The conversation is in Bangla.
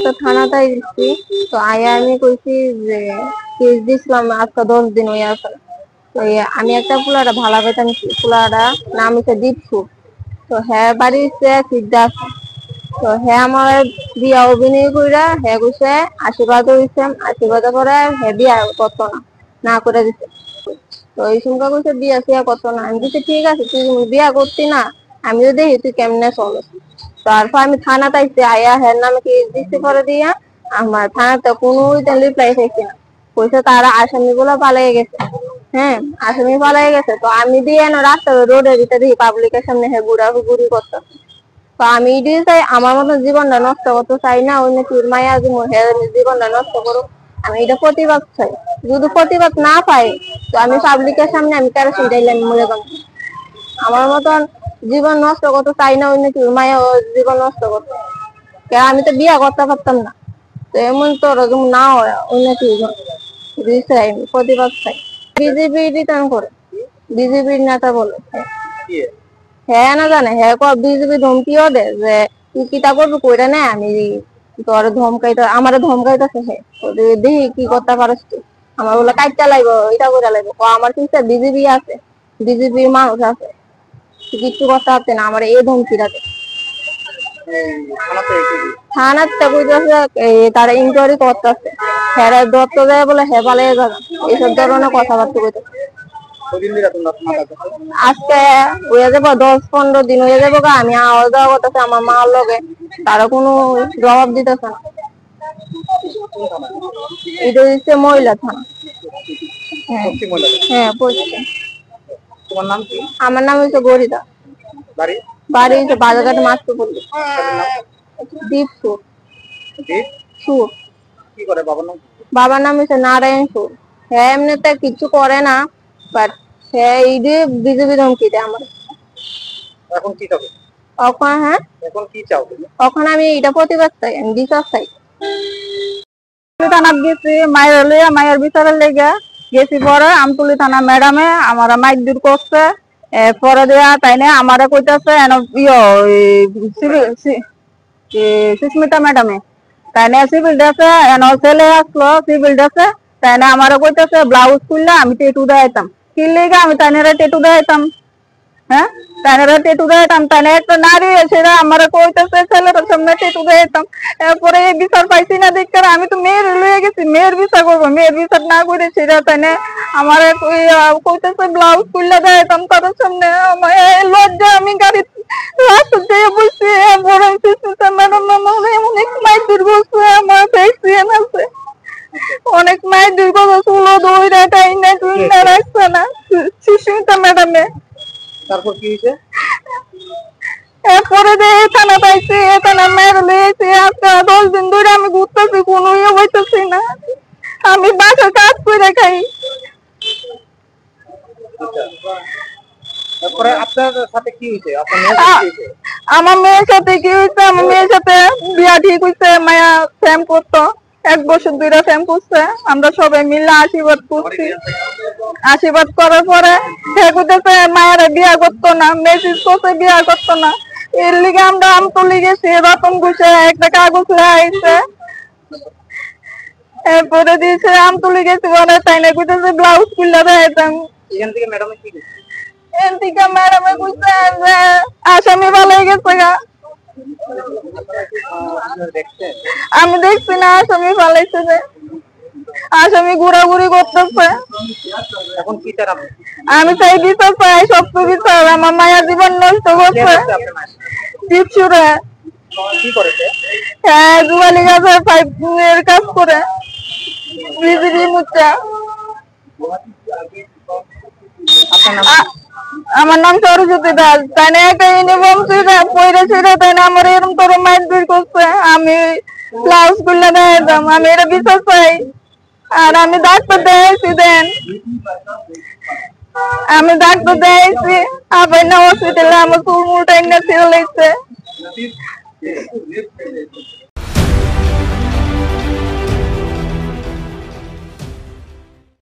তো থানাতে গেছি। তো আয়া আমি কইছি যে কেস দিছিলাম আজকে 10 দিন হয়ে আছে। তো আমি একটা পোলাটা ভালো পেতাম, পোলাটা নাম হচ্ছে দীপসু। তো হ্যাঁ বাড়ি হচ্ছে সিদ্ধার্থ। তো হ্যাঁ আমার বিয়া অভিনয় কইরা হ্যাঁ কইছে আশীর্বাদ হইছে, আশীর্বাদ করে হ্যাঁ বিয়া করতো না, না করে দিছে। তো এই সুমকা কইছে বিয়া সিয়া করতো না। আমি বলছি ঠিক আছে, তুই বিয়া করতি না, আমিও দেখি তুই কেমনে চলো। তারপর আমি থানা তাইছি, আয়া হ্যাঁ নামে কেস দিচ্ছি করে দিয়া আমার থানাতে কোনো রিপ্লাই থাকছে না। কইছে তারা আসামি গুলো পালিয়ে গেছে। হ্যাঁ, আসামি পালিয়ে গেছে। তো আমি দিয়ে রাস্তা রোডের ভিতরে পাবলিকের সামনে হ্যাঁ ঘুরি করতো। তো আমি এটাই চাই, আমার মতো জীবনটা নষ্ট করতে চাই না, অন্য কি মায়া জীবনটা নষ্ট করুক। আমি এটা প্রতিবাদ চাই। যদি প্রতিবাদ না পাই তো আমি পাবলিকের সামনে আমি কেরোসিন ঢেলে আমি মরে যাবো। আমার মতন জীবন নষ্ট করতে চাই না, অন্য কি মায়া জীবন নষ্ট করতে। আমি তো বিয়া করতে পারতাম না। তো এমন তো না হয় অন্য কি চাই, প্রতিবাদ চাই। বিজেপি রিটার্ন করে, বিজেপির নেতা বলে হ্যাঁ না জানে হ্যাঁ বিজেপি ধমকিও দে যে তুই কিতা করবি কইরা নে, আমি তোর ধমকাইতে আমারে ধমকাইতেছে। হ্যাঁ দেখি কি করতে পারস তুই, আমার বলে কাইটা লাগবো এটা করে লাগবো। আমার কিন্তু বিজেপি আছে, বিজেপির মানুষ আছে, কিচ্ছু করতে পারছে না আমার এই ধমকি রাখে। থানাতে কইতেছে তারা ইনকোয়ারি করতেছে, হ্যাঁ দত্ত দেয় বলে হ্যাঁ পালিয়ে যাবে, এইসব ধরনের কথাবার্তা কইতেছে। আজকে হয়ে যাবো 10-15 দিন হয়ে যাবো। আমি আওয়াজ দেওয়া করতেছে আমার মার লগে, তারা কোনো জবাব দিতেছে না। এটা হচ্ছে মহিলা থানা। হ্যাঁ পশ্চিম। আমার নাম হচ্ছে গরিদা। বাড়ি হচ্ছে বাজারঘাট মাছতে পড়লি। দীপ সুর। সুর। বাবার নাম হচ্ছে নারায়ণ সুর। হ্যাঁ এমনিতে কিছু করে না, বাট হ্যাঁ এই যে বিজেপি ধমকি দেয় আমার। এখন কি চাও? হ্যাঁ এখন কি চাও? ওখানে আমি এটা প্রতিবাদ চাই, আমি বিচার চাই। থানা গেছি মায়ের লইয়া, মায়ের বিচারের লেগে গেছি। পরে আমতুলি থানা ম্যাডামে আমার মাইক দূর করছে। পরে দেয়া তাই না আমারে কইতাছে সুস্মিতা ম্যাডামে তাই না সিভিল ড্রেসে ছেলে আসলো সিভিল ড্রেসে, তাই না আমারে কইতাছে ব্লাউজ খুললে আমি টেটু দেখাইতাম। কি লেগে আমি তাই না টেটু দেখাইতাম? হ্যাঁ তাইনারা টেটু দেখাইতাম, তাইনা একটা নারী সেটা আমার কইতেছে ছেলেটার সামনে টেটু দেখাইতাম। এরপরে এই বিচার পাইছি না দেখতে আমি তো মেয়ের লয়ে গেছি, মেয়ের বিচার করবো, মেয়ের বিচার না করে সেটা তাইনা আমার কইতেছে ব্লাউজ খুললে দেখাইতাম তাদের সামনে। লজ্জা আমি গাড়ি রাস্তা দিয়ে বসছি। এরপরে ম্যাডাম অনেক মাইক দূর করছে, আমার এক্সিডেন্ট আছে, অনেক মাইক দূর করছে, চুলো দইরা টাইনা টুইনা রাখছে না সুস্মিতা ম্যাডামে। তারপর কি হয়েছে? এরপরে থানা পাইছি, থানা মেরে লইছি। আজকে 10 দিন ধরে আমি ঘুরতেছি, কোনো ইয়ে হইতেছি না। আমি বাসার কাজ করে খাই। আমার মেয়ের সাথে কি হয়েছে, আমার মেয়ের সাথে বিয়া ঠিক হয়েছে। মায়া ফ্যাম করতো, 1 বছর ধরে ফ্যাম করছে। আমরা সবাই মিলে আশীর্বাদ করছি। আশীর্বাদ করার পরে মায়ের বিয়া করতো না, মেসেজ করতে বিয়া করতো না। এর লিগে আমরা আমতলি গেছি, রতন ঘুষে একটা কাগজ লাগাইছে। এরপরে দিয়েছে আমতলি গেছি, বলে তাই না কইতেছে ব্লাউজ খুললে দেখাইতাম। এখান থেকে ম্যাডামে কইছে যে আসামি পালিয়ে গেছে গা। আমি দেখছি না আসামি পালাইছে, যে আসামি ঘোরাঘুরি করতেছে। আমি চাই বিচার চাই, সত্য বিচার। আমার মায়ের জীবন নষ্ট করছে। দীপসুরে হ্যাঁ জুয়ালি গাছের পাইপ এর কাজ করে বিজেপি মুচা। আমার নাম সরস্বতী দাস। তাই না একটা ইউনিফর্ম পরে ছিল, তাই না আমার এরকম তোর মাইক দূর করছে। আমি ব্লাউজ খুললে দেখাইতাম, আমি এটা বিচার চাই। আর আমি ডাক্তার দেখাইছি, দেন আমি ডাক্তার দেখাইছি আবার না হসপিটালে আমার চুল মুলটা ছিল।